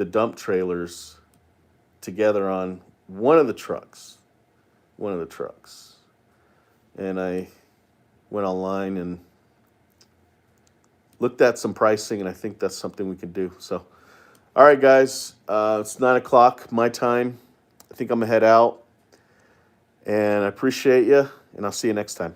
dump trailers together on one of the trucks. One of the trucks. And I went online and looked at some pricing, and I think that's something we can do. So, all right, guys, it's 9 o'clock my time. I think I'm gonna head out, and I appreciate you, and I'll see you next time.